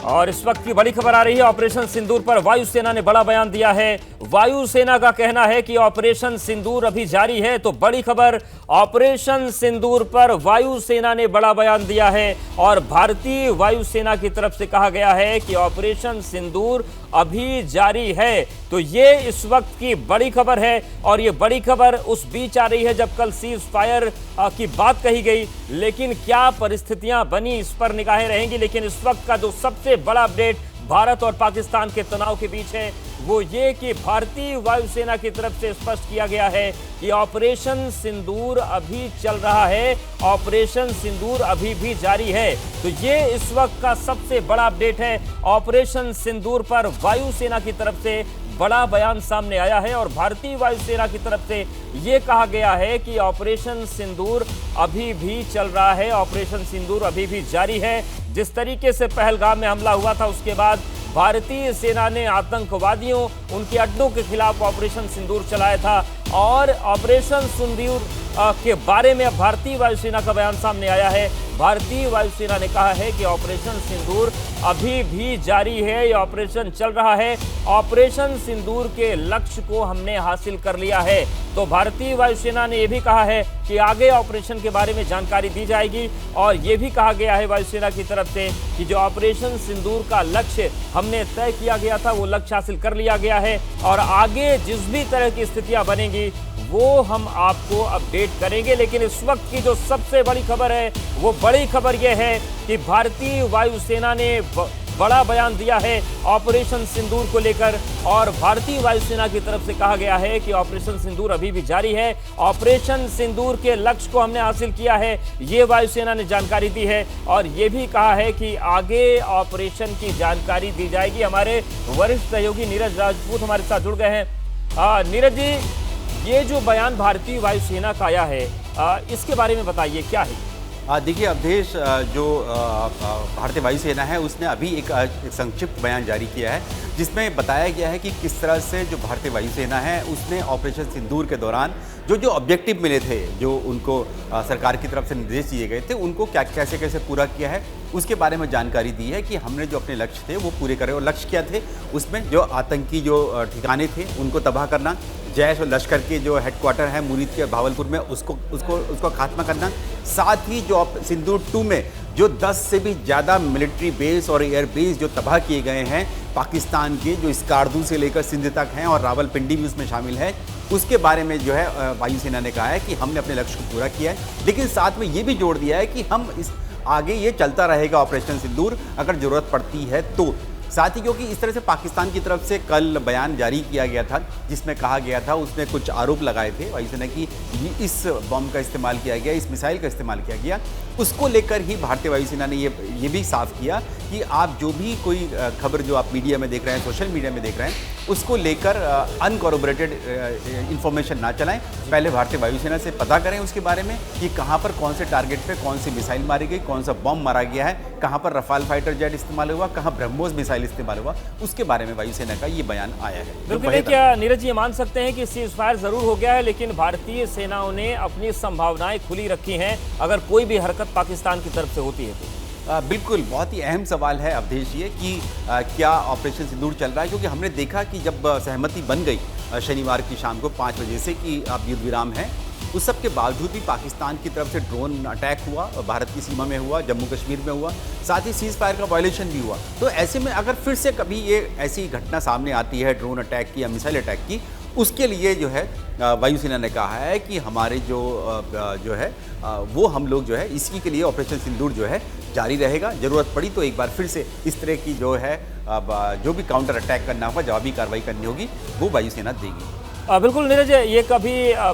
और इस वक्त की बड़ी खबर आ रही है। ऑपरेशन सिंदूर पर वायुसेना ने बड़ा बयान दिया है। वायुसेना का कहना है कि ऑपरेशन सिंदूर अभी जारी है। तो बड़ी खबर, ऑपरेशन सिंदूर पर वायुसेना ने बड़ा बयान दिया है और भारतीय वायुसेना की तरफ से कहा गया है कि ऑपरेशन सिंदूर अभी जारी है। तो ये इस वक्त की बड़ी खबर है और ये बड़ी खबर उस बीच आ रही है जब कल सीज फायर की बात कही गई, लेकिन क्या परिस्थितियां बनी इस पर निगाहें रहेंगी। लेकिन इस वक्त का जो सबसे बड़ा अपडेट भारत और पाकिस्तान के तनाव के बीच है वो ये कि भारतीय वायुसेना की तरफ से स्पष्ट किया गया है कि ऑपरेशन सिंदूर अभी चल रहा है, ऑपरेशन सिंदूर अभी भी जारी है। तो ये इस वक्त का सबसे बड़ा अपडेट है। ऑपरेशन सिंदूर पर वायुसेना की तरफ से बड़ा बयान सामने आया है और भारतीय वायुसेना की तरफ से यह कहा गया है कि ऑपरेशन सिंदूर अभी भी चल रहा है, ऑपरेशन सिंदूर अभी भी जारी है। जिस तरीके से पहलगाम में हमला हुआ था उसके बाद भारतीय सेना ने आतंकवादियों, उनके अड्डों के खिलाफ ऑपरेशन सिंदूर चलाया था और ऑपरेशन सिंदूर के बारे में भारतीय वायुसेना का बयान सामने आया है। भारतीय वायुसेना ने कहा है कि ऑपरेशन सिंदूर अभी भी जारी है, ये ऑपरेशन चल रहा है, ऑपरेशन सिंदूर के लक्ष्य को हमने हासिल कर लिया है। तो भारतीय वायुसेना ने यह भी कहा है कि आगे ऑपरेशन के बारे में जानकारी दी जाएगी और यह भी कहा गया है वायुसेना की तरफ से कि जो ऑपरेशन सिंदूर का लक्ष्य हमने तय किया गया था वो लक्ष्य हासिल कर लिया गया है और आगे जिस भी तरह की स्थितियां बनेंगी वो हम आपको अपडेट करेंगे। लेकिन इस वक्त की जो सबसे बड़ी खबर है वो बड़ी खबर यह है कि भारतीय वायुसेना ने बड़ा बयान दिया है ऑपरेशन सिंदूर को लेकर और भारतीय वायुसेना की तरफ से कहा गया है कि ऑपरेशन सिंदूर अभी भी जारी है, ऑपरेशन सिंदूर के लक्ष्य को हमने हासिल किया है, ये वायुसेना ने जानकारी दी है और ये भी कहा है कि आगे ऑपरेशन की जानकारी दी जाएगी। हमारे वरिष्ठ सहयोगी नीरज राजपूत हमारे साथ जुड़ गए हैं। नीरज जी, ये जो बयान भारतीय वायुसेना का आया है इसके बारे में बताइए, क्या है? देखिए अवधेश, जो भारतीय वायुसेना है उसने अभी एक संक्षिप्त बयान जारी किया है जिसमें बताया गया है कि किस तरह से जो भारतीय वायुसेना है उसने ऑपरेशन सिंदूर के दौरान जो ऑब्जेक्टिव मिले थे, जो उनको सरकार की तरफ से निर्देश दिए गए थे, उनको कैसे कैसे पूरा किया है उसके बारे में जानकारी दी है कि हमने जो अपने लक्ष्य थे वो पूरे करे। और लक्ष्य क्या थे? उसमें जो आतंकी जो ठिकाने थे उनको तबाह करना, जैश और लश्कर के जो हेडक्वार्टर है मुरीद के भावलपुर में उसको खात्मा करना, साथ ही जो सिंदूर 2 में जो 10 से भी ज़्यादा मिलिट्री बेस और एयर बेस जो तबाह किए गए हैं पाकिस्तान के, जो स्कार्दू से लेकर सिंध तक हैं और रावलपिंडी भी उसमें शामिल है, उसके बारे में जो है वायुसेना ने कहा है कि हमने अपने लक्ष्य को पूरा किया है। लेकिन साथ में ये भी जोड़ दिया है कि हम आगे ये चलता रहेगा ऑपरेशन सिंदूर, अगर ज़रूरत पड़ती है तो। साथ ही क्योंकि इस तरह से पाकिस्तान की तरफ से कल बयान जारी किया गया था जिसमें कहा गया था, उसने कुछ आरोप लगाए थे वायुसेना की इस बम का इस्तेमाल किया गया, इस मिसाइल का इस्तेमाल किया गया, उसको लेकर ही भारतीय वायुसेना ने ये भी साफ किया कि आप जो भी कोई खबर जो आप मीडिया में देख रहे हैं, सोशल मीडिया में देख रहे हैं, उसको लेकर अनकॉरोबोरेटेड इन्फॉर्मेशन ना चलाएं। पहले भारतीय वायुसेना से पता करें उसके बारे में कि कहाँ पर कौन से टारगेट पे कौन सी मिसाइल मारी गई, कौन सा बम मारा गया है, कहाँ पर रफाल फाइटर जेट इस्तेमाल हुआ, कहाँ ब्रह्मोस मिसाइल इस्तेमाल हुआ, उसके बारे में वायुसेना का ये बयान आया है। बिल्कुल, क्या नीरज जी मान सकते हैं कि सीज फायर जरूर हो गया है लेकिन भारतीय सेनाओं ने अपनी संभावनाएं खुली रखी हैं अगर कोई भी हरकत पाकिस्तान की तरफ से होती है तो? बिल्कुल, बहुत ही अहम सवाल है अवधेश ये कि क्या ऑपरेशन सिंदूर चल रहा है, क्योंकि हमने देखा कि जब सहमति बन गई शनिवार की शाम को 5 बजे से कि अब युद्ध विराम है, उस सब के बावजूद भी पाकिस्तान की तरफ से ड्रोन अटैक हुआ, भारत की सीमा में हुआ, जम्मू कश्मीर में हुआ, साथ ही सीज फायर का वायलेशन भी हुआ। तो ऐसे में अगर फिर से कभी ये ऐसी घटना सामने आती है ड्रोन अटैक की या मिसाइल अटैक की, उसके लिए जो है वायुसेना ने कहा है कि हमारे जो है वो हम लोग जो है इसकी के लिए ऑपरेशन सिंदूर जो है जारी रहेगा। ज़रूरत पड़ी तो एक बार फिर से इस तरह की जो है जो भी काउंटर अटैक करना होगा, जवाबी कार्रवाई करनी होगी, वो वायुसेना देगी। बिल्कुल नीरज, ये कभी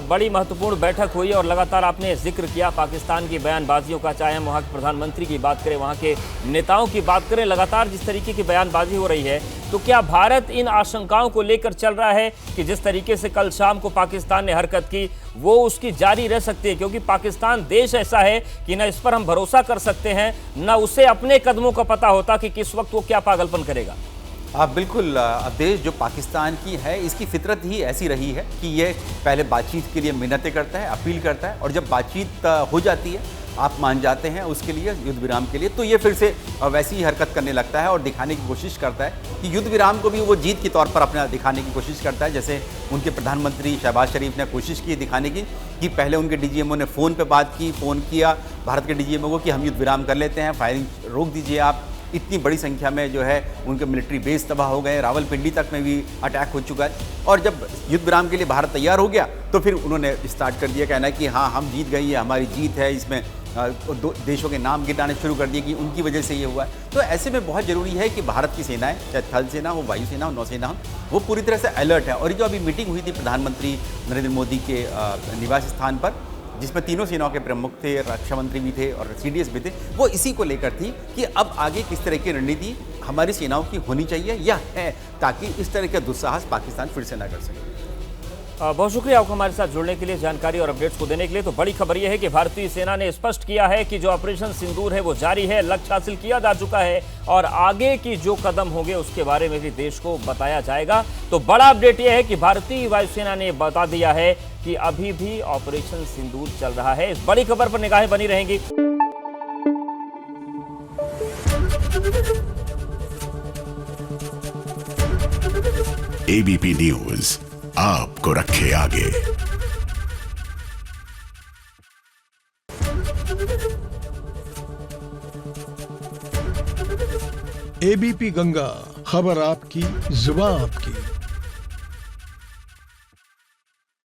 बड़ी महत्वपूर्ण बैठक हुई और लगातार आपने जिक्र किया पाकिस्तान की बयानबाजियों का, चाहे हम वहाँ के प्रधानमंत्री की बात करें, वहाँ के नेताओं की बात करें, लगातार जिस तरीके की बयानबाजी हो रही है, तो क्या भारत इन आशंकाओं को लेकर चल रहा है कि जिस तरीके से कल शाम को पाकिस्तान ने हरकत की वो उसकी जारी रह सकती है? क्योंकि पाकिस्तान देश ऐसा है कि न इस पर हम भरोसा कर सकते हैं, न उसे अपने कदमों का पता होता कि किस वक्त वो क्या पागलपन करेगा। बिल्कुल, देश जो पाकिस्तान की है इसकी फितरत ही ऐसी रही है कि ये पहले बातचीत के लिए मिन्नतें करता है, अपील करता है और जब बातचीत हो जाती है आप मान जाते हैं उसके लिए, युद्ध विराम के लिए, तो ये फिर से वैसी ही हरकत करने लगता है और दिखाने की कोशिश करता है कि युद्ध विराम को भी वो जीत के तौर पर अपना दिखाने की कोशिश करता है। जैसे उनके प्रधानमंत्री शहबाज शरीफ ने कोशिश की दिखाने की कि पहले उनके डीजीएमओ ने फ़ोन पे बात की, फ़ोन किया भारत के डीजीएमओ को कि हम युद्ध विराम कर लेते हैं, फायरिंग रोक दीजिए आप। इतनी बड़ी संख्या में जो है उनके मिलिट्री बेस तबाह हो गए, रावलपिंडी तक में भी अटैक हो चुका है। और जब युद्ध विराम के लिए भारत तैयार हो गया तो फिर उन्होंने स्टार्ट कर दिया कहना कि हाँ हम जीत गए, ये हमारी जीत है, इसमें दो देशों के नाम गिनाने शुरू कर दिए कि उनकी वजह से ये हुआ है। तो ऐसे में बहुत ज़रूरी है कि भारत की सेनाएं, चाहे थल सेना हो, वायुसेना हो, नौसेना हो, वो पूरी तरह से अलर्ट है। और ये जो अभी मीटिंग हुई थी प्रधानमंत्री नरेंद्र मोदी के निवास स्थान पर, जिसमें तीनों सेनाओं के प्रमुख थे, रक्षा मंत्री भी थे और सीडीएस भी थे, वो इसी को लेकर थी कि अब आगे किस तरह की रणनीति हमारी सेनाओं की होनी चाहिए या है, ताकि इस तरह का दुस्साहस पाकिस्तान फिर से ना कर सके। बहुत शुक्रिया आपको हमारे साथ जुड़ने के लिए, जानकारी और अपडेट्स को देने के लिए। तो बड़ी खबर यह है कि भारतीय सेना ने स्पष्ट किया है कि जो ऑपरेशन सिंदूर है वो जारी है, लक्ष्य हासिल किया जा चुका है और आगे की जो कदम होंगे उसके बारे में भी देश को बताया जाएगा। तो बड़ा अपडेट यह है कि भारतीय वायुसेना ने बता दिया है कि अभी भी ऑपरेशन सिंदूर चल रहा है। इस बड़ी खबर पर निगाहें बनी रहेंगी। एबीपी न्यूज आपको रखे आगे। एबीपी गंगा, खबर आपकी, जुबान आपकी।